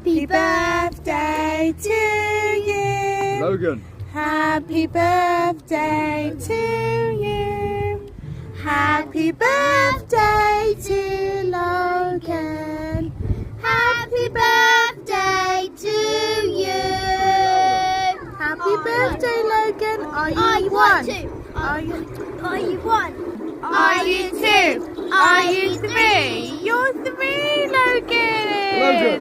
Happy birthday to you. Logan. Happy birthday to you. Happy birthday to Logan. Happy birthday to you. Happy birthday, Logan. Are you one? Are you one? Are you two? Are you three? You're three, Logan. Logan.